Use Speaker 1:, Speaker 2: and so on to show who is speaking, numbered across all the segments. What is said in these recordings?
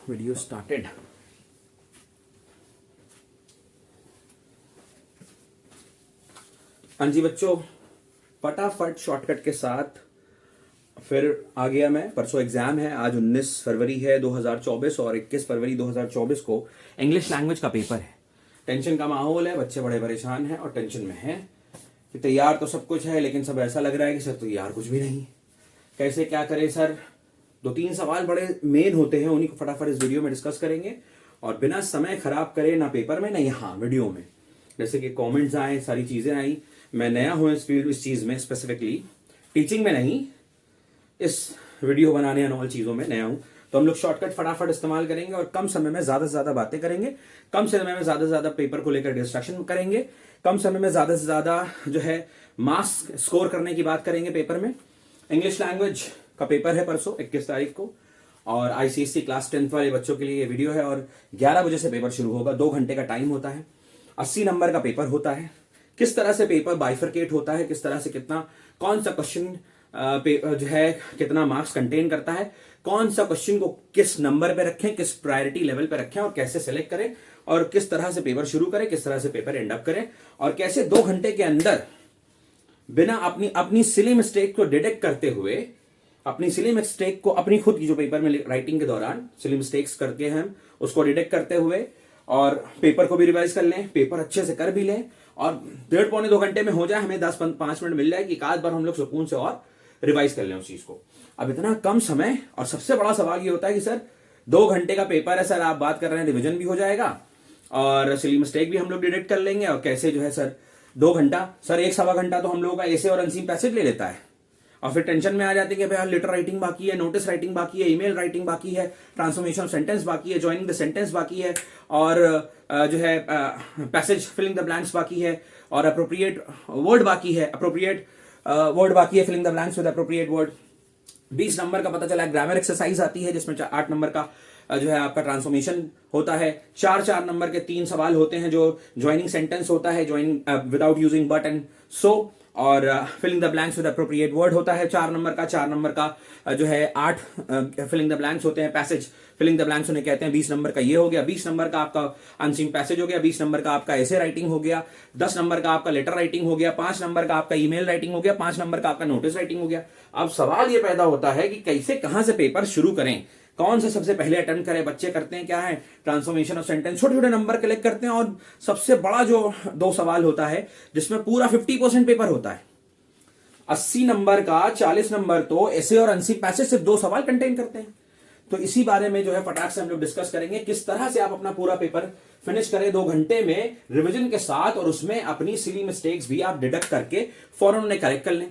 Speaker 1: Video started. हाँ जी बच्चों, फटाफट शॉर्टकट के साथ फिर आ गया मैं। परसों एग्जाम है, आज 19 फरवरी है 2024 और 21 फरवरी 2024 को इंग्लिश लैंग्वेज का पेपर है। टेंशन का माहौल है, बच्चे बड़े परेशान हैं और टेंशन में हैं कि तैयार तो सब कुछ है लेकिन सब ऐसा लग रहा है कि सर तैयार कुछ भी नहीं। कैसे क्या करें सर? 2-3 सवाल बड़े मेन होते हैं, उन्हीं को फटाफट इस वीडियो में डिस्कस करेंगे और बिना समय खराब करे ना पेपर में ना यहाँ वीडियो में। जैसे कि कमेंट्स आए, सारी चीजें आई। मैं नया हूं इस फील्ड, इस चीज में स्पेसिफिकली, टीचिंग में नहीं, इस वीडियो बनाने एंड ऑल चीजों में नया हूं। तो हम लोग शॉर्टकट फटाफट इस्तेमाल करेंगे और कम समय में ज्यादा से ज्यादा बातें करेंगे, कम समय में ज्यादा से ज्यादा पेपर को लेकर डिस्कशन करेंगे, कम समय में ज्यादा से ज्यादा जो है मार्क्स स्कोर करने की बात करेंगे पेपर में। इंग्लिश लैंग्वेज का पेपर है परसों 21 तारीख को और आईसीएसई क्लास 10th वाले बच्चों के लिए ये वीडियो है और 11 बजे से पेपर शुरू होगा। 2 घंटे का टाइम होता है, 80 नंबर का पेपर होता है। किस तरह से पेपर बाइफरकेट होता है, किस तरह से कितना, कौन सा क्वेश्चन जो है कितना मार्क्स कंटेन करता है, कौन सा क्वेश्चन को किस नंबर पे रखें, किस प्रायोरिटी लेवल पे रखें और कैसे सेलेक्ट करें और किस तरह से पेपर शुरू करें, किस तरह से पेपर एंड अप करें और कैसे 2 घंटे के अंदर बिना अपनी सिली मिस्टेक को डिटेक्ट करते हुए, अपनी सिली मिस्टेक को, अपनी खुद की जो पेपर में राइटिंग के दौरान सिली मिस्टेक्स करके हम उसको डिटेक्ट करते हुए और पेपर को भी रिवाइज कर लें, पेपर अच्छे से कर भी लें और 1.5-2 घंटे में हो जाए, हमें 10-5 मिनट मिल जाए कि एक आध बार हम लोग सुकून से और रिवाइज कर लें उस चीज को। अब इतना कम समय और सबसे बड़ा सवाल ये होता है कि सर 2 घंटे का पेपर है, सर आप बात कर रहे हैं रिविजन भी हो जाएगा और सिली मिस्टेक भी हम लोग डिटेक्ट कर लेंगे और कैसे जो है सर 2 घंटा, सर 1-1.25 घंटा तो हम लोगों का ऐसे और अनसीन पैसेज ले लेता है और फिर टेंशन में आ जाते हैं कि भाई लेटर राइटिंग बाकी है, नोटिस राइटिंग बाकी है, ईमेल राइटिंग बाकी है, ट्रांसफॉर्मेशन सेंटेंस बाकी है, ज्वाइनिंग द सेंटेंस बाकी है और जो है पैसेज फिलिंग द ब्लैंक्स बाकी है और अप्रोप्रिएट वर्ड बाकी है, अप्रोप्रिएट वर्ड बाकी है, filling the blanks with appropriate word. 20 number का पता चला ग्रामर एक्सरसाइज आती है जिसमें 8 नंबर का जो है आपका ट्रांसफॉर्मेशन होता है। 4 नंबर के 3 सवाल होते हैं जो ज्वाइनिंग सेंटेंस होता है, joining without using but and so, और filling the blanks with appropriate word होता है 4 नंबर का। 4 नंबर का जो है 8 फिलिंग द ब्लैंक्स होते हैं, पैसेज फिलिंग द ब्लैंक्स उन्हें कहते हैं। 20 नंबर का ये हो गया, 20 नंबर का आपका अनसीन पैसेज हो गया, 20 नंबर का आपका ऐसे राइटिंग हो गया, 10 नंबर का आपका लेटर राइटिंग हो गया, 5 नंबर का आपका ईमेल राइटिंग हो गया, 5 नंबर का आपका नोटिस राइटिंग हो गया। अब सवाल ये पैदा होता है कि कैसे कहां से पेपर शुरू करें, कौन से सबसे पहले अटेम्प्ट करें। बच्चे करते हैं क्या है, ट्रांसफॉर्मेशन ऑफ सेंटेंस, छोटे छोटे नंबर कलेक्ट करते हैं और सबसे बड़ा जो 2 सवाल होता है जिसमें पूरा 50% पेपर होता है, 80 नंबर का 40 नंबर तो ऐसे और अनसीन पैसेज सिर्फ 2 सवाल कंटेन करते हैं। तो इसी बारे में जो है फटाक से हम लोग डिस्कस करेंगे किस तरह से आप अपना पूरा पेपर फिनिश करें 2 घंटे में रिवीजन के साथ और उसमें अपनी सिली मिस्टेक्स भी आप डिडक्ट करके फौरन उन्हें करेक्ट कर लें।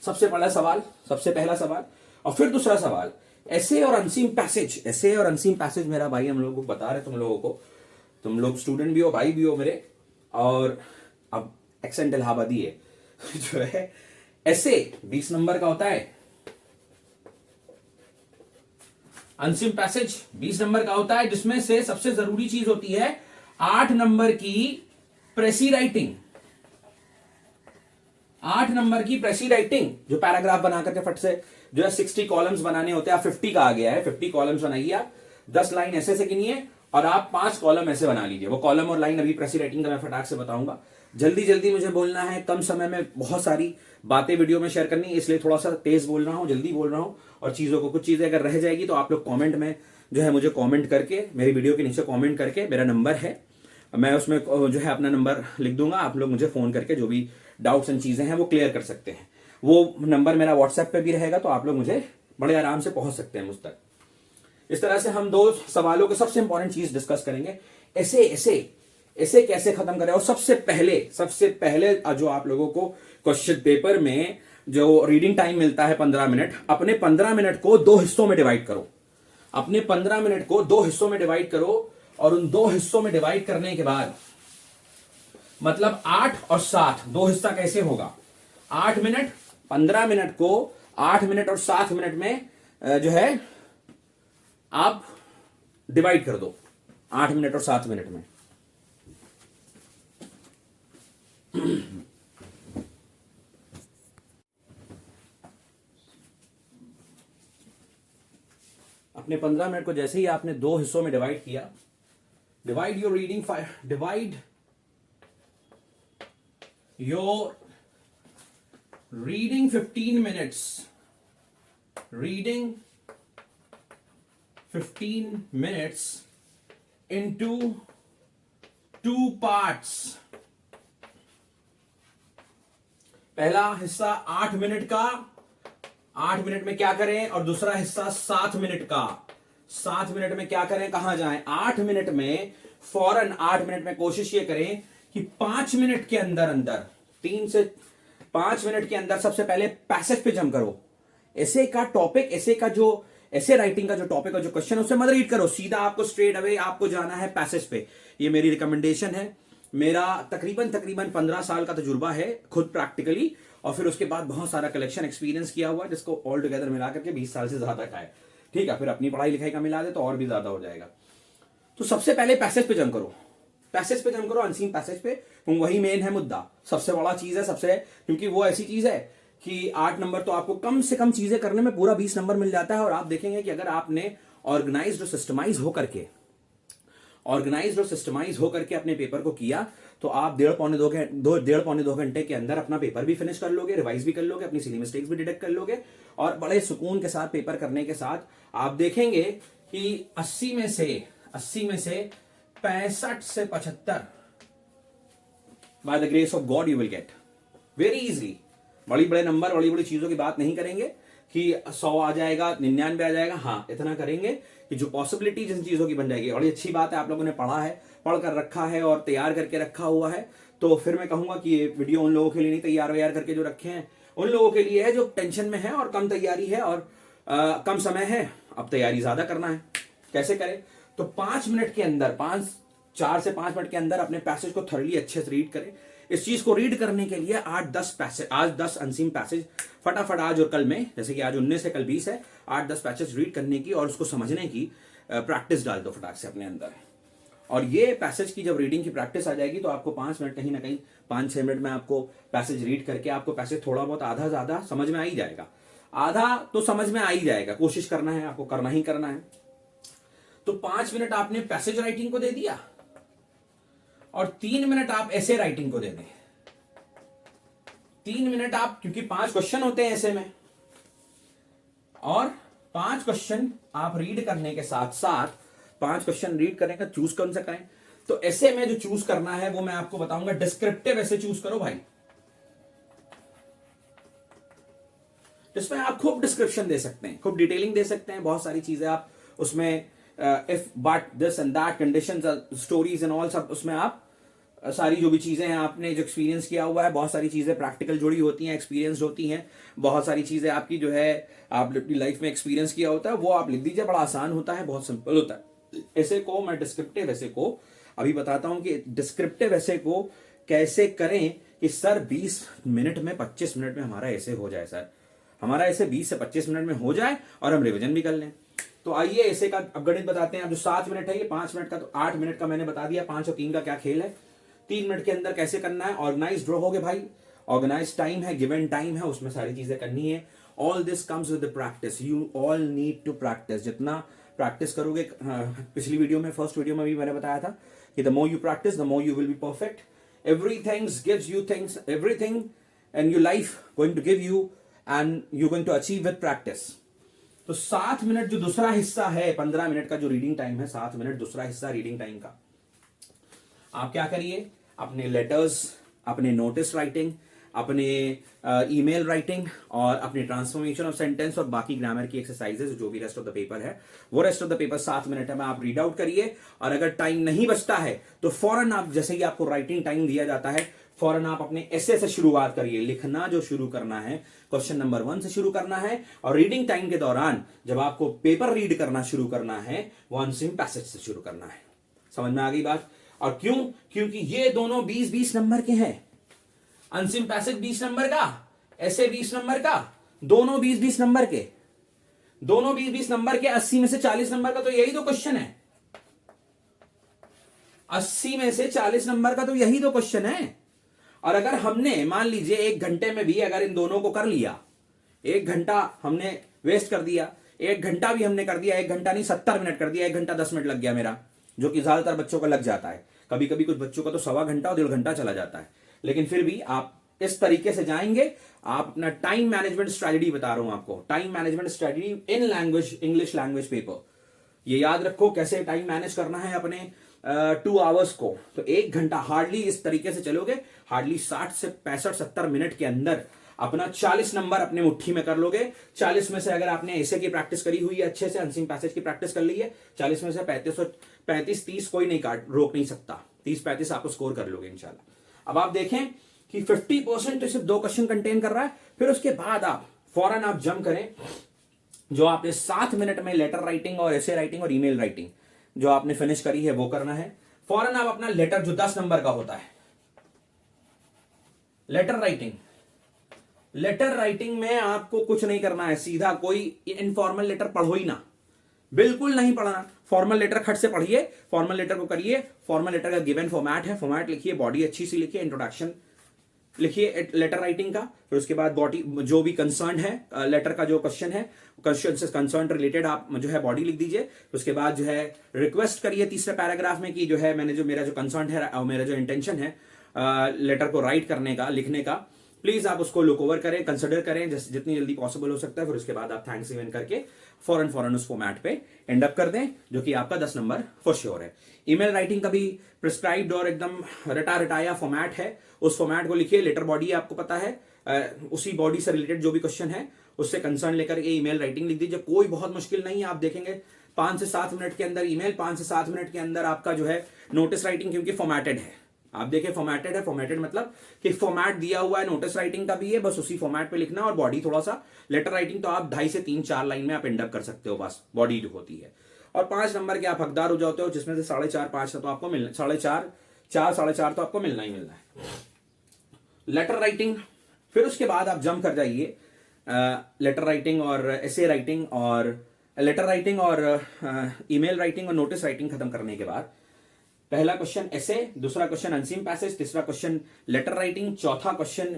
Speaker 1: सबसे पहला सवाल, सबसे पहला सवाल और फिर दूसरा सवाल, ऐसे और अनसीन पैसेज। ऐसे और अनसीन पैसेज मेरा भाई हम लोगों को बता रहे, तुम लोगों को, तुम लोग स्टूडेंट भी हो, भाई भी हो मेरे, और अब एक्सेंट इलाहाबादी है जो है ऐसे 20 नंबर का होता है, अनसीन पैसेज 20 नंबर का होता है जिसमें से सबसे जरूरी चीज होती है 8 नंबर की प्रेसी राइटिंग। 8 नंबर की प्रेसी राइटिंग जो पैराग्राफ बना करके फट से जो है 60 कॉलम्स बनाने होते हैं। आप 50 का आ गया है, 50 कॉलम्स बनाइए आप, 10 लाइन ऐसे से गिनिए और आप 5 कॉलम ऐसे बना लीजिए। वो कॉलम और लाइन अभी प्रेसी राइटिंग का मैं फटाक से बताऊंगा। जल्दी जल्दी मुझे बोलना है, कम समय में बहुत सारी बातें वीडियो में शेयर करनी है, इसलिए थोड़ा सा तेज बोल रहा हूं, जल्दी बोल रहा हूं और चीजों को, कुछ चीजें अगर रह जाएगी तो आप लोग कमेंट में जो है मुझे कमेंट करके, मेरी वीडियो के नीचे कमेंट करके, मेरा नंबर है, मैं उसमें जो है अपना नंबर लिख दूंगा, आप लोग मुझे फोन करके जो भी डाउट्स एंड चीजें हैं वो क्लियर कर सकते हैं। वो नंबर मेरा व्हाट्सएप पे भी रहेगा तो आप लोग मुझे बड़े आराम से पहुंच सकते हैं मुझ तक। इस तरह से हम 2 सवालों के सबसे इंपॉर्टेंट चीज डिस्कस करेंगे, ऐसे ऐसे ऐसे कैसे खत्म करें। और सबसे पहले जो आप लोगों को क्वेश्चन पेपर में जो रीडिंग टाइम मिलता है 15 मिनट, अपने 15 मिनट को 2 हिस्सों में डिवाइड करो। अपने 15 मिनट को 2 हिस्सों में डिवाइड करो और उन 2 हिस्सों में डिवाइड करने के बाद मतलब 8 और 7, 2 हिस्सा कैसे होगा, 8 मिनट, 15 मिनट को 8 मिनट और 7 मिनट में जो है आप डिवाइड कर दो, 8 मिनट और 7 मिनट में। अपने 15 मिनट को जैसे ही आपने 2 हिस्सों में डिवाइड किया, divide your reading 15 minutes, reading 15 minutes into 2 parts. पहला हिस्सा 8 मिनट का, 8 मिनट में क्या करें, और दूसरा हिस्सा 7 मिनट का, 7 मिनट में क्या करें, कहां जाएं। 8 मिनट में फौरन 8 मिनट में कोशिश ये करें कि 5 मिनट के अंदर अंदर 3 से 5 मिनट के अंदर सबसे पहले पैसेज पे जंप करो। ऐसे का टॉपिक, ऐसे का जो ऐसे राइटिंग का जो टॉपिक और जो क्वेश्चन है उसे मत रीड करो, सीधा आपको स्ट्रेट अवे आपको जाना है पैसेज पे। ये मेरी रिकमेंडेशन है। मेरा तकरीबन 15 साल का तजुर्बा है खुद प्रैक्टिकली, और फिर उसके बाद बहुत सारा कलेक्शन एक्सपीरियंस किया हुआ, जिसको ऑल टुगेदर मिला करके 20 साल से ज्यादा का है। ठीक है, फिर अपनी पढ़ाई लिखाई का मिला दे तो और भी ज्यादा हो जाएगा। तो सबसे पहले पैसेज पे जंप करो, पैसेज पे जंप करो, अनसीन पैसेज पे। वही मेन है मुद्दा, सबसे बड़ा चीज है, सबसे, क्योंकि वो ऐसी चीज है कि 8 नंबर तो आपको कम से कम चीजें करने में पूरा 20 नंबर मिल जाता है। और आप देखेंगे कि अगर आपने ऑर्गेनाइज्ड और सिस्टमाइज होकर के अपने पेपर को किया तो आप 1.5-2 घंटे के अंदर अपना पेपर भी फिनिश कर लोगे, रिवाइज भी कर लोगे, अपनी सिली मिस्टेक्स भी डिटेक्ट कर लोगे, और बड़े सुकून के साथ पेपर करने के साथ आप देखेंगे कि 80 में से 65 से 75 by the grace of God you will get very easily. बड़ी बड़े नंबर, बड़ी बड़ी चीजों की बात नहीं करेंगे कि 100 आ जाएगा, 99 आ जाएगा। हाँ, इतना करेंगे कि जो पॉसिबिलिटी जिन चीजों की बन जाएगी। बड़ी अच्छी बात है, आप लोगों ने पढ़ कर रखा है और तैयार करके रखा हुआ है। तो फिर मैं कहूंगा कि ये वीडियो उन लोगों के लिए नहीं, तैयार करके जो रखे हैं उन लोगों के लिए है जो टेंशन में है और कम तैयारी है और कम समय है, अब तैयारी ज्यादा करना है। कैसे करें? तो 5 मिनट के अंदर, 4 से 5 मिनट के अंदर अपने पैसेज को थर्ली अच्छे से रीड करें। इस चीज को रीड करने के लिए 8-10 पैसेज, आज 10 अनसीन पैसेज फटाफट आज और कल में, जैसे कि आज 19 है कल 20 है, 8-10 पैसेज रीड करने की और उसको समझने की प्रैक्टिस डाल दो फटाक से अपने अंदर। और ये पैसेज की जब रीडिंग की प्रैक्टिस आ जाएगी तो आपको 5 मिनट कहीं ना कहीं 5-6 मिनट में आपको पैसेज रीड करके आपको पैसेज थोड़ा बहुत आधा ज्यादा समझ में आ ही जाएगा। आधा तो समझ में आ ही जाएगा, कोशिश करना है, आपको करना ही करना है। तो 5 मिनट आपने पैसेज राइटिंग को दे दिया और 3 मिनट आप ऐसे राइटिंग को दे दें। 3 मिनट आप, क्योंकि 5 क्वेश्चन होते हैं ऐसे में, और 5 क्वेश्चन आप रीड करने के साथ साथ 5 क्वेश्चन रीड करने का चूज कौन सा करें। तो ऐसे में जो चूज करना है वो मैं आपको बताऊंगा, डिस्क्रिप्टिव ऐसे चूज करो भाई, जिसमें आप खूब डिस्क्रिप्शन दे सकते हैं, खूब डिटेलिंग दे सकते हैं, बहुत सारी चीजें आप उसमें if but this and that conditions stories and all, सब उसमें आप सारी जो भी चीजें हैं आपने जो एक्सपीरियंस किया हुआ है, बहुत सारी चीजें प्रैक्टिकल जुड़ी होती हैं, एक्सपीरियंस होती हैं, बहुत सारी चीजें आपकी जो है आप अपनी लाइफ में एक्सपीरियंस किया होता है, वो आप लिख दीजिए। बड़ा आसान होता है, बहुत सिंपल होता है। ऐसे को मैं डिस्क्रिप्टिव ऐसे को अभी बताता हूं कि डिस्क्रिप्टिव ऐसे को कैसे करें कि सर 20 मिनट में 25 मिनट में हमारा ऐसे हो जाए, सर हमारा ऐसे 20 से 25 मिनट में हो जाए और हम रिविजन भी कर लें। तो आइए ऐसे का अब गणित बताते हैं। अब जो 7 मिनट है ये 5 मिनट का, तो 8 मिनट का मैंने बता दिया। 5 और 3 का क्या खेल है, 3 मिनट के अंदर कैसे करना है। ऑर्गेनाइज ड्रॉ हो गए भाई, ऑर्गेनाइज टाइम है, गिवन टाइम है, उसमें सारी चीजें करनी है। All this comes with the practice, you all need to practice. जितना प्रैक्टिस करोगे, पिछली वीडियो में, फर्स्ट वीडियो में भी मैंने बताया था कि the more you practice the more you will be perfect. Everything gives you things, everything and your life going to give you and you going to achieve with practice. तो 7 minute जो दूसरा हिस्सा है, 15 मिनट का जो reading time है, 7 minute दूसरा हिस्सा रीडिंग टाइम का, आप क्या करिए, अपने लेटर्स, अपने नोटिस राइटिंग, अपने ईमेल राइटिंग और अपने ट्रांसफॉर्मेशन ऑफ सेंटेंस और बाकी ग्रामर की एक्सरसाइजेस, जो भी रेस्ट ऑफ द पेपर है, वो rest of the paper 7 minute में आप रीड आउट करिए। और अगर टाइम नहीं बचता है तो फौरन आप, जैसे ही आपको राइटिंग टाइम दिया जाता है, फौरन आप अपने ऐसे से शुरुआत करिए। लिखना जो शुरू करना है क्वेश्चन नंबर 1 से शुरू करना है, और रीडिंग टाइम के दौरान जब आपको पेपर रीड करना शुरू करना है वो अनसीन पैसेज से शुरू करना है। समझ में आ गई बात? और क्यों? क्योंकि ये दोनों 20-20 नंबर के हैं। अनसीन पैसेज 20 नंबर का, ऐसे 20 नंबर का, दोनों 20-20 नंबर के, दोनों 20-20 नंबर के। 80 में से 40 नंबर का तो यही तो क्वेश्चन है। 80 में से 40 नंबर का तो यही तो क्वेश्चन है। और अगर हमने मान लीजिए 1 घंटे में भी अगर इन दोनों को कर लिया, 1 घंटा हमने वेस्ट कर दिया, 1 घंटा भी हमने कर दिया, 1 घंटा नहीं 70 मिनट कर दिया, 1 घंटा 10 मिनट लग गया मेरा, जो कि ज्यादातर बच्चों का लग जाता है। कभी कभी कुछ बच्चों का तो 1.25 घंटा और 1.5 घंटा चला जाता है। लेकिन फिर भी आप इस तरीके से जाएंगे, आप अपना टाइम मैनेजमेंट स्ट्रेटजी बता रहा हूं आपको, time management strategy in language, English language paper. ये याद रखो कैसे टाइम मैनेज करना है अपने 2 आवर्स को। तो 1 घंटा हार्डली इस तरीके से चलोगे, हार्डली 60 से 65-70 मिनट के अंदर अपना 40 नंबर अपने मुट्ठी में कर लोगे। 40 में से अगर आपने ऐसे की प्रैक्टिस करी हुई है, अच्छे से अनसीन पैसेज की प्रैक्टिस कर ली है, 40 में से 35-30 कोई नहीं रोक नहीं सकता, 30-35 आपको स्कोर कर लोगे इंशाल्लाह। अब आप देखें कि 50% तो सिर्फ 2 क्वेश्चन कंटेन कर रहा है। फिर उसके बाद आप फौरन आप जंप करें, जो आपने 7 मिनट में लेटर राइटिंग और एसे राइटिंग और ईमेल राइटिंग जो आपने फिनिश करी है वो करना है। फौरन आप अपना लेटर जो 10 नंबर का होता है, लेटर राइटिंग में आपको कुछ नहीं करना है, सीधा कोई इनफॉर्मल लेटर पढ़ो ही ना, बिल्कुल नहीं पढ़ना। फॉर्मल लेटर खट से पढ़िए, फॉर्मल लेटर को करिए। फॉर्मल लेटर का गिवन फॉर्मेट है, फॉर्मेट लिखिए, बॉडी अच्छी सी लिखिए, इंट्रोडक्शन लिखिए लेटर राइटिंग का। फिर उसके बाद बॉडी जो भी कंसर्न है, लेटर का जो क्वेश्चन है, क्वेश्चन से कंसर्न रिलेटेड आप जो है बॉडी लिख दीजिए। उसके बाद जो है रिक्वेस्ट करिए तीसरे पैराग्राफ में कि जो है मेरा जो कंसर्न है और मेरा जो इंटेंशन है लेटर को राइट करने का, लिखने का, प्लीज आप उसको लुक ओवर करें, कंसिडर करें जितनी जल्दी पॉसिबल हो सकता है। फिर उसके बाद आप थैंक्स इवन करके फौरन उस फॉर्मेट पे एंड अप कर दें, जो कि आपका 10 नंबर फॉर श्योर है। ईमेल राइटिंग का भी प्रिस्क्राइब्ड और एकदम रटाया फॉर्मेट है, उस फॉर्मेट को लिखिए। लेटर बॉडी आपको पता है, उसी बॉडी से रिलेटेड जो भी क्वेश्चन है उससे कंसर्न लेकर के ईमेल राइटिंग लिख दीजिए। कोई बहुत मुश्किल नहीं है, आप देखेंगे 5 से 7 मिनट के अंदर ईमेल, 5 से 7 मिनट के अंदर आपका जो है नोटिस राइटिंग, क्योंकि फॉर्मेटेड है। आप देखिए फॉर्मेटेड है, फॉर्मेटेड मतलब कि फॉर्मेट दिया हुआ है, नोटिस राइटिंग का भी है, बस उसी फॉर्मेट पे लिखना। और बॉडी थोड़ा सा, लेटर राइटिंग तो आप 2.5 से 3-4 लाइन में आप एंड अप कर सकते हो, बस बॉडी जो होती है। और 5 नंबर के आप हकदार हो जाते हो, जिसमें से 4.5-5 तो आपको मिलना, 4.5 तो आपको मिलना ही मिलना है लेटर राइटिंग। फिर उसके बाद आप जंप कर जाइए लेटर राइटिंग और एसे राइटिंग, और लेटर राइटिंग और ईमेल राइटिंग और नोटिस राइटिंग खत्म करने के बाद पहला क्वेश्चन ऐसे, दूसरा क्वेश्चन अनसीन पैसेज, तीसरा क्वेश्चन लेटर राइटिंग, चौथा क्वेश्चन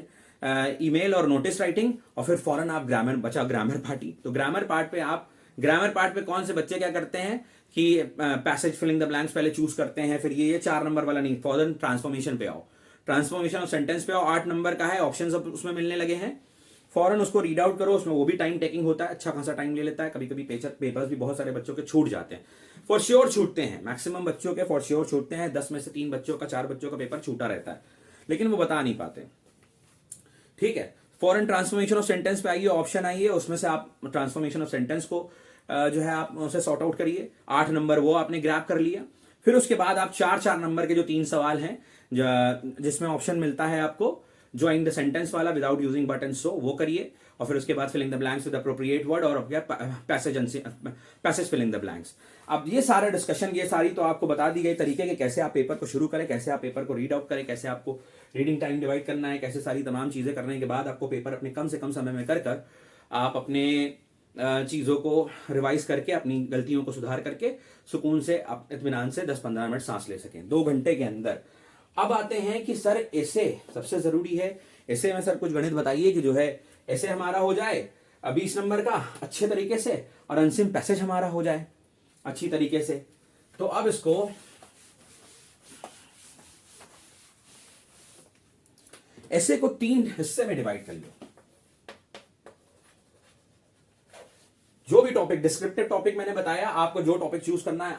Speaker 1: ईमेल और नोटिस राइटिंग, और फिर फौरन आप ग्रामर, बचा ग्रामर पार्टी। तो ग्रामर पार्ट पे कौन से बच्चे क्या करते हैं कि पैसेज फिलिंग द ब्लैंक्स पहले चूज करते हैं, फिर ये 4 नंबर वाला नहीं, फौरन ट्रांसफॉर्मेशन पे आओ, ट्रांसफॉर्मेशन ऑफ सेंटेंस पे आओ। 8 नंबर का है, ऑप्शन उसमें मिलने लगे हैं, फौरन उसको रीड आउट करो। उसमें वो भी टाइम टेकिंग होता है, अच्छा खासा टाइम ले लेता है, कभी कभी पेपर्स भी बहुत सारे बच्चों के छूट जाते हैं, फॉर श्योर छूटते हैं, मैक्सिमम बच्चों के फॉर श्योर छूटते हैं। 10 में से 3 बच्चों का, 4 बच्चों का पेपर छूटा रहता है, लेकिन वो बता नहीं पाते। ठीक है, फॉरन ट्रांसफॉर्मेशन ऑफ सेंटेंस पे आइए, ऑप्शन आइए, उसमें से आप ट्रांसफॉर्मेशन ऑफ सेंटेंस को जो है आप उसे सॉर्ट आउट करिए। 8 नंबर वो आपने ग्रैब कर लिया। फिर उसके बाद आप 4-4 नंबर के जो 3 सवाल हैं, जिसमें ऑप्शन मिलता है आपको ज्वाइन द सेंटेंस वाला, without using but and so, वो करिए। और फिर उसके बाद filling the blanks with appropriate word, और पैसेज फिलिंग द ब्लैंक्स। अब ये सारा डिस्कशन, ये सारी तो आपको बता दी गई तरीके के कैसे आप पेपर को शुरू करें, कैसे आप पेपर को रीड आउट करें, कैसे आपको रीडिंग टाइम डिवाइड करना है, कैसे सारी तमाम चीजें करने के बाद आपको पेपर अपने कम से कम समय में कर आप अपने चीजों को रिवाइज करके, अपनी गलतियों को सुधार करके सुकून से, इत्मीनान से 10-15 मिनट सांस ले सकें 2 घंटे के अंदर। अब आते हैं कि सर ऐसे सबसे जरूरी है, ऐसे में सर कुछ गणित बताइए कि जो है ऐसे हमारा हो जाए 20 नंबर का अच्छे तरीके से, और अनसिन पैसेज हमारा हो जाए अच्छी तरीके से। तो अब इसको ऐसे को 3 हिस्से में डिवाइड कर लो। जो भी टॉपिक, डिस्क्रिप्टिव टॉपिक मैंने बताया, आपको जो टॉपिक चूज करना है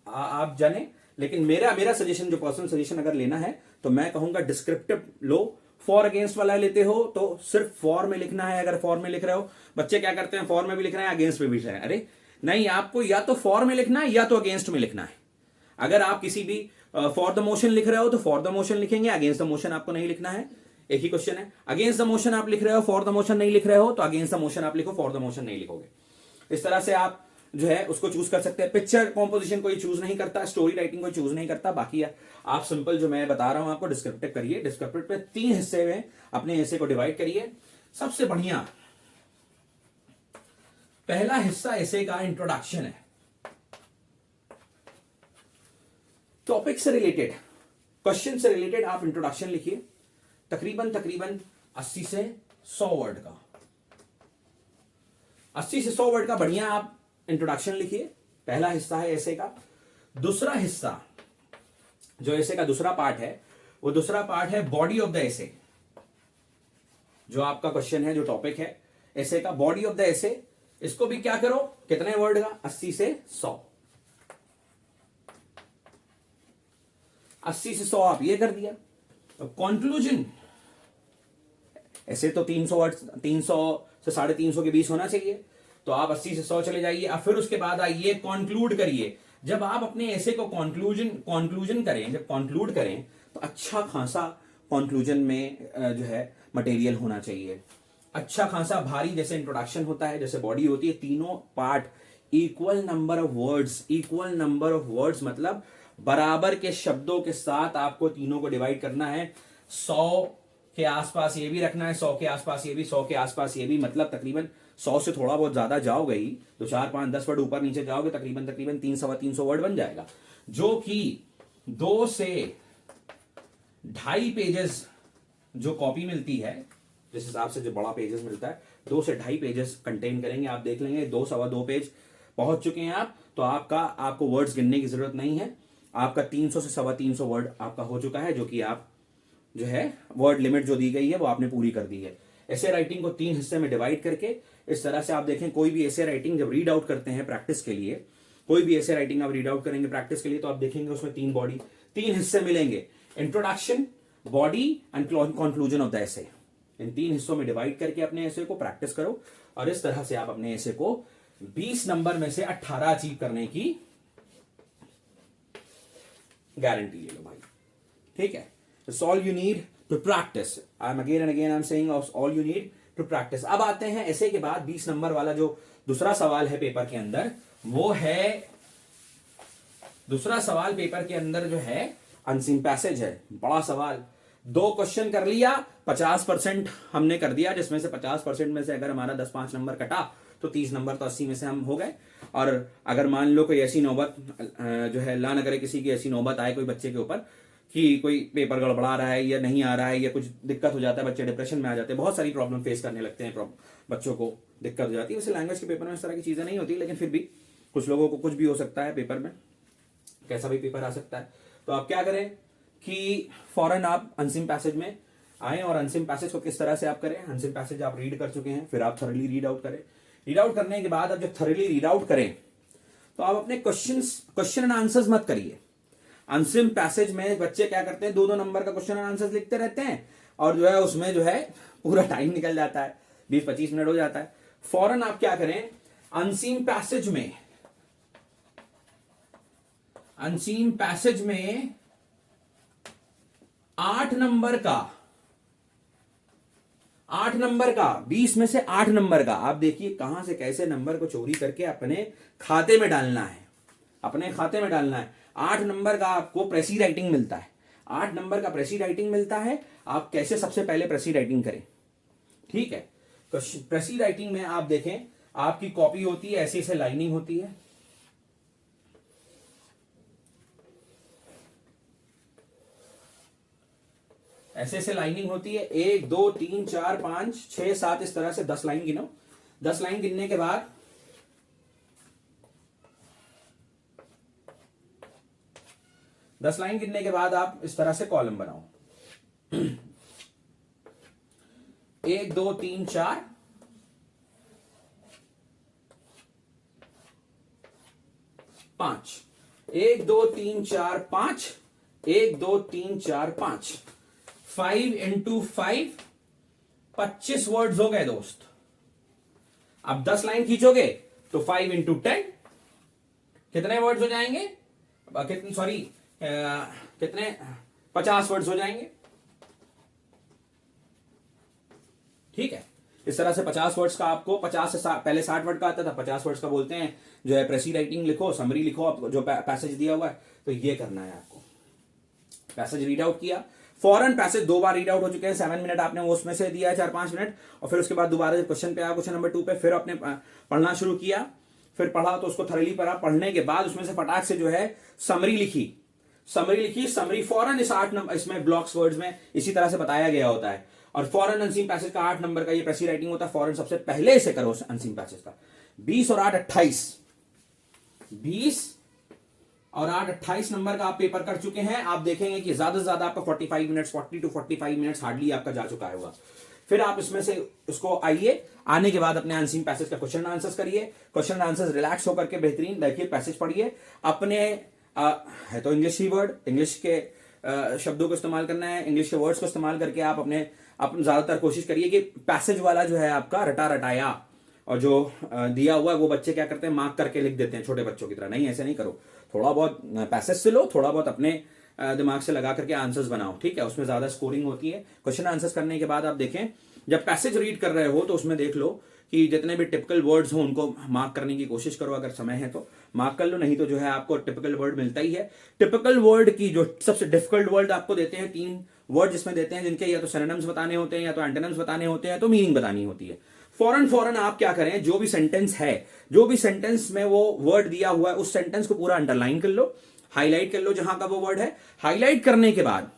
Speaker 1: आप जाने, लेकिन मेरा सजेशन, जो पर्सनल सजेशन अगर लेना है तो मैं कहूंगा डिस्क्रिप्टिव लो। फॉर अगेंस्ट वाला लेते हो तो सिर्फ फॉर में लिखना है। अगर फॉर में लिख रहे हो, बच्चे क्या करते हैं, फॉर में भी लिख रहे हैं, अगेंस्ट में भी लिख रहे हैं। अरे नहीं, आपको या तो फॉर में लिखना है या तो अगेंस्ट में लिखना है। अगर आप किसी भी फॉर द मोशन लिख रहे हो तो फॉर द मोशन लिखेंगे, अगेंस्ट द मोशन आपको नहीं लिखना है। एक ही क्वेश्चन है। अगेंस्ट द मोशन आप लिख रहे हो, फॉर द मोशन नहीं लिख रहे हो, तो अगेंस्ट द मोशन आप लिखो, फॉर द मोशन नहीं लिखोगे। इस तरह से आप जो है उसको चूज कर सकते हैं। पिक्चर कॉम्पोजिशन कोई चूज नहीं करता, स्टोरी राइटिंग कोई चूज नहीं करता। बाकी आप सिंपल जो मैं बता रहा हूं आपको डिस्क्रिप्टिव करिए। डिस्क्रिप्टिव पे 3 हिस्से में अपने हिस्से को डिवाइड करिए। सबसे बढ़िया पहला हिस्सा ऐसे का इंट्रोडक्शन है, टॉपिक से रिलेटेड, क्वेश्चन से रिलेटेड आप इंट्रोडक्शन लिखिए, तकरीबन 80 से 100 वर्ड का। 80 से 100 वर्ड का बढ़िया आप इंट्रोडक्शन लिखिए, पहला हिस्सा है ऐसे का। दूसरा हिस्सा जो ऐसे का दूसरा पार्ट है, वो दूसरा पार्ट है बॉडी ऑफ द ऐसे। जो आपका क्वेश्चन है, जो टॉपिक है ऐसे का, बॉडी ऑफ द ऐसे, इसको भी क्या करो, कितने वर्ड का, 80 से 100। 80 से 100 आप ये कर दिया। तो कंक्लूजन ऐसे तो 300 वर्ड, 300 से 350 के बीच होना चाहिए, तो आप 80 से 100 चले जाइए। अब फिर उसके बाद आइए कंक्लूड करिए। जब आप अपने ऐसे को कंक्लूजन करें, जब कंक्लूड करें तो अच्छा खासा कंक्लूजन में जो है मटेरियल होना चाहिए, अच्छा खासा भारी, जैसे इंट्रोडक्शन होता है, जैसे बॉडी होती है, तीनों part equal number of words, equal number of words मतलब बराबर के शब्दों के साथ आपको तीनों को डिवाइड करना है। 100 के आसपास ये भी रखना है, 100 के आसपास ये भी, 100 के आसपास ये भी, मतलब तकरीबन 100 से थोड़ा बहुत ज्यादा जाओगे ही तो 4, 5, 10 वर्ड ऊपर नीचे जाओगे, तकरीबन 300 वर्ड बन जाएगा, जो कि 2 से 2.5 पेजेस जो कॉपी मिलती है, जिस हिसाब से जो बड़ा पेजेस मिलता है, 2 से 2.5 पेजेस कंटेन करेंगे। आप देख लेंगे 2 सवा 2 पेज पहुंच चुके हैं आप, तो आपको वर्ड्स गिनने की जरूरत नहीं है। आपका 300 से 350 वर्ड आपका हो चुका है, जो कि आप जो है वर्ड लिमिट जो दी गई है वो आपने पूरी कर दी है। ऐसे राइटिंग को 3 हिस्से में डिवाइड करके इस तरह से आप देखें, कोई भी ऐसे राइटिंग जब रीड आउट करते हैं प्रैक्टिस के लिए, कोई भी ऐसे राइटिंग आप रीड आउट करेंगे प्रैक्टिस के लिए, तो आप देखेंगे उसमें 3 हिस्से मिलेंगे, introduction, body and conclusion of the ऐसे। इन 3 हिस्सों में डिवाइड करके अपने ऐसे को प्रैक्टिस करो, और इस तरह से आप अपने ऐसे को 20 नंबर में से 18 अचीव करने की गारंटी ले लो भाई, ठीक है। That's all you need to practice. I'm again and again I'm saying all you need to practice. अब आते हैं ऐसे के बाद 20 नंबर वाला जो दूसरा सवाल है पेपर के अंदर, वो है दूसरा सवाल पेपर के अंदर जो है अनसीन पैसेज है, बड़ा सवाल। 2 क्वेश्चन कर लिया, 50% हमने कर दिया, जिसमें से 50% में से अगर हमारा 10-5 नंबर कटा तो 30 नंबर तो 80 में से हम हो गए। और अगर मान लो कोई ऐसी नौबत जो है, अल्लाह न करे किसी की ऐसी नौबत आए कोई बच्चे के ऊपर कि कोई पेपर गड़बड़ा रहा है या नहीं आ रहा है या कुछ दिक्कत हो जाता है, बच्चे डिप्रेशन में आ जाते हैं, बहुत सारी प्रॉब्लम फेस करने लगते हैं, बच्चों को दिक्कत हो जाती है। वैसे लैंग्वेज के पेपर में इस तरह की चीजें नहीं होती, लेकिन फिर भी कुछ लोगों को कुछ भी हो सकता है पेपर में, कैसा भी पेपर आ सकता है। तो आप क्या करें कि फौरन आप अनसिम पैसेज में आए, और अनसिम पैसेज को किस तरह से आप करें, अनसिम पैसेज आप रीड कर चुके हैं, फिर आप थॉरली रीड आउट करें। रीड आउट करने के बाद आप जब थॉरली रीड आउट करें तो आप अपने क्वेश्चन एंड आंसर्स मत करिए। अनसिम पैसेज में बच्चे क्या करते हैं, 2-2 नंबर का क्वेश्चन एंड आंसर्स लिखते रहते हैं, और जो है उसमें जो है पूरा टाइम निकल जाता है, 20-25 मिनट हो जाता है। फौरन आप क्या करें, अनसीम पैसेज में 8 नंबर का 20 में से 8 नंबर का, आप देखिए कहां से कैसे नंबर को चोरी करके अपने खाते में डालना है, अपने खाते में डालना है। 8 नंबर का आपको प्रेसी राइटिंग मिलता है, 8 नंबर का प्रेसी राइटिंग मिलता है। आप कैसे सबसे पहले प्रेसी राइटिंग करें, ठीक है। तो प्रेसी राइटिंग में आप देखें, आपकी कॉपी होती है, ऐसे ऐसे लाइनिंग होती है, ऐसे ऐसे लाइनिंग होती है, 1 2 3 4 5 6 7 इस तरह से 10 लाइन गिनो। 10 लाइन गिनने के बाद 10 लाइन गिनने के बाद आप इस तरह से कॉलम बनाओ, 1 2 3 4 5, 1 2 3 4 5, 1 2 3 4 5, 5 इंटू 5 25 वर्ड्स हो गए दोस्त। अब 10 लाइन खींचोगे तो 5 इंटू 10 कितने वर्ड्स हो जाएंगे, कितने 50 वर्ड्स हो जाएंगे, ठीक है। इस तरह से 50 वर्ड्स का आपको 50 से पहले 60 वर्ड का आता था, 50 वर्ड्स का बोलते हैं जो है प्रेसी राइटिंग लिखो, समरी लिखो, आप जो पैसेज दिया हुआ है, तो ये करना है आपको। पैसेज रीड आउट किया, फौरन पैसेज 2 बार रीड आउट हो चुके हैं, 7 मिनट आपने उसमें से दिया है, 4-5 मिनट, और फिर उसके बाद दोबारा जब क्वेश्चन पे आया, क्वेश्चन नंबर 2 पे, फिर आपने पढ़ना शुरू किया, फिर पढ़ा तो उसको थरली पढ़ा। पढ़ने के बाद उसमें से फटाक से जो है समरी लिखी, समरी फौरन इस 8 नंबर इसमें ब्लॉक्स वर्ड्स में इसी तरह से बताया गया होता है, और फॉरन अनसीन पैसेज का 8 नंबर का ये प्रेसी राइटिंग होता है, फॉरन सबसे पहले से करो अनसीन पैसेज का। 20 और 8 28, 20 और 8 28 नंबर का आप पेपर कर चुके हैं। आप देखेंगे कि ज्यादा से ज्यादा आपका 45 मिनट्स, 40 to 45 मिनट्स हार्डली आपका जा चुका होगा। फिर आप इसमें से उसको आइए, आने के बाद अपने अनसीन पैसेज का क्वेश्चन आंसर्स करिए, क्वेश्चन आंसर्स रिलैक्स होकर के बेहतरीन देखिए, पैसेज पढ़िए अपने है तो इंग्लिश ही वर्ड, इंग्लिश के शब्दों को इस्तेमाल करना है, इंग्लिश के वर्ड्स को इस्तेमाल करके आप अपने ज्यादातर कोशिश करिए कि पैसेज वाला जो है आपका रटा रटाया, और जो दिया हुआ है वो बच्चे क्या करते हैं, मार्क करके लिख देते हैं छोटे बच्चों की तरह। नहीं, ऐसे नहीं करो, थोड़ा बहुत पैसेज से लो, थोड़ा बहुत अपने दिमाग से लगा करके आंसर्स बनाओ, ठीक है, उसमें ज्यादा स्कोरिंग होती है। क्वेश्चन आंसर्स करने के बाद आप देखें, जब पैसेज रीड कर रहे हो तो उसमें देख लो कि जितने भी टिपिकल वर्ड्स हो उनको मार्क करने की कोशिश करो, अगर समय है तो मार्क कर लो, नहीं तो जो है आपको टिपिकल वर्ड मिलता ही है। टिपिकल वर्ड की जो सबसे डिफिकल्ट वर्ड आपको देते हैं, 3 वर्ड जिसमें देते हैं, जिनके या तो सिनोनिम्स बताने होते हैं, या तो एंटोनिम्स बताने होते हैं, तो मीनिंग बतानी होती है। फौरन आप क्या करें, जो भी सेंटेंस है, जो भी सेंटेंस में वो वर्ड दिया हुआ है, उस सेंटेंस को पूरा अंडरलाइन कर लो, हाईलाइट कर लो जहां का वो वर्ड है। हाईलाइट करने के बाद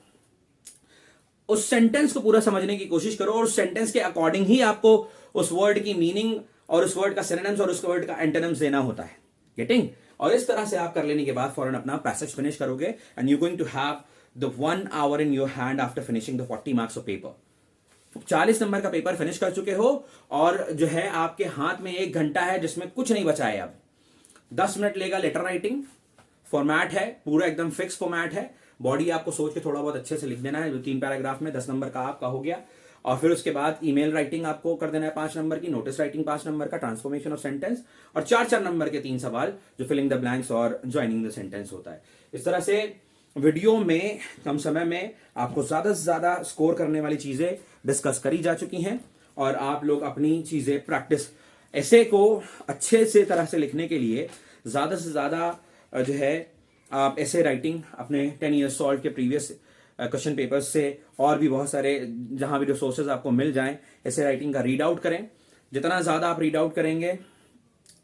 Speaker 1: उस सेंटेंस को पूरा समझने की कोशिश करो, और उस सेंटेंस के अकॉर्डिंग ही आपको उस वर्ड की मीनिंग और उस वर्ड का सिनोनिम्स और उस वर्ड का एंटोनिम्स देना होता है। गेटिंग? और इस तरह से आप कर लेने के बाद फौरन अपना पैसेज फिनिश करोगे, and you going to have the 1 hour in your hand after finishing the 40 marks of paper. 40 number का पेपर फिनिश कर चुके हो, और जो है आपके हाथ में 1 घंटा है जिसमें कुछ नहीं बचा है। अब 10 मिनट लेगा लेटर राइटिंग, फॉर्मेट है पूरा एकदम फिक्स फॉर्मेट है, बॉडी आपको सोच के थोड़ा बहुत अच्छे से लिख देना है, 3 पैराग्राफ में 10 नंबर का आपका हो गया। और फिर उसके बाद ईमेल राइटिंग आपको कर देना है 5 नंबर की, नोटिस राइटिंग 5 नंबर का, ट्रांसफॉर्मेशन ऑफ सेंटेंस, और 4 नंबर के 3 सवाल जो फिलिंग द ब्लैंक्स और ज्वाइनिंग द सेंटेंस होता है। इस तरह से वीडियो में कम समय में आपको ज्यादा से ज्यादा स्कोर करने वाली चीजें डिस्कस करी जा चुकी हैं, और आप लोग अपनी चीजें प्रैक्टिस, ऐसे को अच्छे से तरह से लिखने के लिए ज्यादा से ज्यादा जो है आप ऐसे राइटिंग अपने 10 years सॉल्व के प्रीवियस क्वेश्चन पेपर्स से, और भी बहुत सारे जहां भी रिसोर्सेज आपको मिल जाएं, ऐसे राइटिंग का रीड आउट करें। जितना ज्यादा आप रीड आउट करेंगे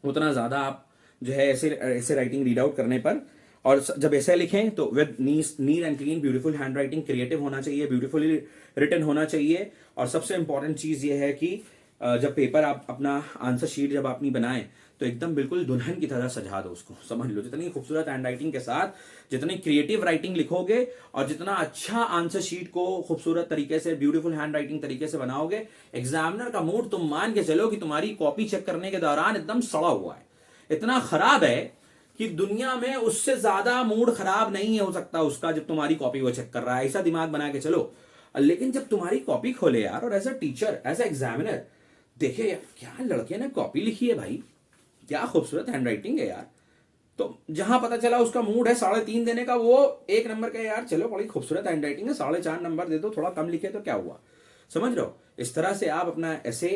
Speaker 1: उतना ज्यादा आप जो है ऐसे राइटिंग रीड आउट करने पर, और जब ऐसे लिखें तो with neat and clean beautiful hand writing, creative होना चाहिए, ब्यूटीफुली रिटन होना चाहिए। और सबसे इंपॉर्टेंट चीज ये है कि जब पेपर आप अपना आंसर शीट जब अपनी बनाएं तो एकदम बिल्कुल दुल्हन की तरह सजा दो उसको। समझ लो, जितनी खूबसूरत हैंड राइटिंग के साथ जितनी क्रिएटिव राइटिंग लिखोगे, और जितना अच्छा आंसर शीट को खूबसूरत तरीके से, ब्यूटीफुल हैंड राइटिंग तरीके से बनाओगे, एग्जामिनर का मूड तुम मान के चलो कि तुम्हारी कॉपी चेक करने के दौरान एकदम सड़ा हुआ है, इतना खराब है कि दुनिया में उससे ज्यादा मूड खराब नहीं हो सकता उसका, जब तुम्हारी कॉपी वो चेक कर रहा है। ऐसा दिमाग बना के चलो। लेकिन जब तुम्हारी कॉपी खोले यार, और as a teacher, as a examiner देखे यार, क्या लड़के ने कॉपी लिखी है भाई, क्या खूबसूरत हैंड राइटिंग है यार, तो जहां पता चला उसका मूड है 3.5 देने का, वो 1 नंबर का, यार चलो बड़ी खूबसूरत हैंड राइटिंग है, 4.5 नंबर दे दो, थोड़ा कम लिखे तो क्या हुआ। समझ रहे हो? इस तरह से आप अपना ऐसे,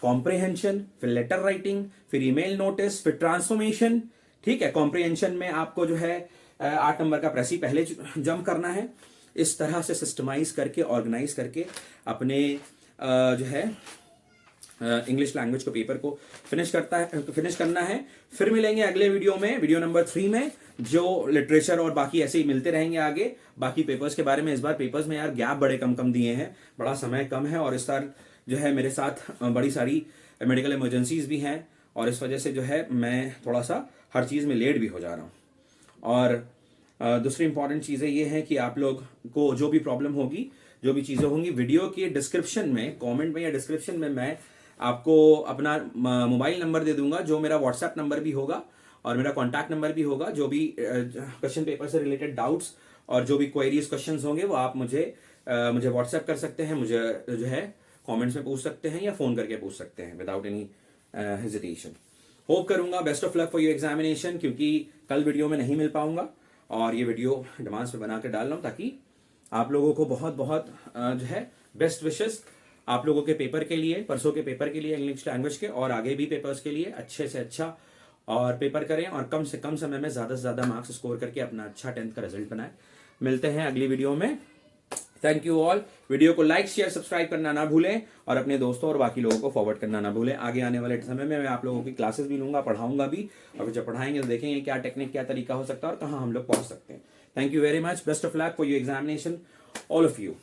Speaker 1: कॉम्प्रिहेंशन, फिर लेटर राइटिंग, फिर ईमेल नोटिस, फिर ट्रांसफॉर्मेशन, ठीक है। कॉम्प्रिहेंशन में आपको जो है 8 नंबर का प्रेसी पहले जम करना है। इस तरह से सिस्टमाइज करके, ऑर्गेनाइज करके अपने जो है इंग्लिश लैंग्वेज को पेपर को फिनिश करना है। फिर मिलेंगे अगले वीडियो में, वीडियो नंबर 3 में, जो लिटरेचर और बाकी ऐसे ही मिलते रहेंगे आगे। बाकी पेपर्स के बारे में, इस बार पेपर्स में यार गैप बड़े कम दिए हैं, बड़ा समय कम है, और इस साल जो है मेरे साथ बड़ी सारी मेडिकल इमरजेंसीज भी हैं, और इस वजह से जो है मैं थोड़ा सा हर चीज़ में लेट भी हो जा रहा हूँ। और दूसरी इंपॉर्टेंट चीज़ें ये हैं कि आप लोग को जो भी प्रॉब्लम होगी, जो भी चीज़ें होंगी, वीडियो के डिस्क्रिप्शन में, कमेंट में या डिस्क्रिप्शन में मैं आपको अपना मोबाइल नंबर दे दूंगा, जो मेरा व्हाट्सएप नंबर भी होगा और मेरा कॉन्टैक्ट नंबर भी होगा। जो भी क्वेश्चन पेपर से रिलेटेड डाउट्स और जो भी क्वेरीज क्वेश्चंस होंगे वो आप मुझे व्हाट्सएप कर सकते हैं, मुझे जो है कमेंट्स में पूछ सकते हैं, या फोन करके पूछ सकते हैं विदाउट एनी हेजिटेशन। होप करूंगा best of luck for your examination, क्योंकि कल वीडियो में नहीं मिल पाऊंगा, और ये वीडियो एडवांस में बना के डाल रहा हूँ ताकि आप लोगों को बहुत बहुत जो है बेस्ट विशेस आप लोगों के पेपर के लिए, परसों के पेपर के लिए इंग्लिश लैंग्वेज के, और आगे भी पेपर्स के लिए अच्छे से अच्छा और पेपर करें, और कम से कम समय में ज्यादा से ज्यादा मार्क्स स्कोर करके अपना अच्छा 10th का रिजल्ट बनाएं। मिलते हैं अगली वीडियो में। Thank you all. वीडियो को लाइक, शेयर, सब्सक्राइब करना ना भूलें, और अपने दोस्तों और बाकी लोगों को फॉरवर्ड करना ना भूलें। आगे आने वाले समय में मैं आप लोगों की क्लासेस भी लूंगा, पढ़ाऊंगा भी, और जब पढ़ाएंगे तो देखेंगे क्या टेक्निक, क्या तरीका हो सकता है और कहाँ हम लोग पहुंच सकते हैं। Thank you very much. Best of luck for your examination, all of you.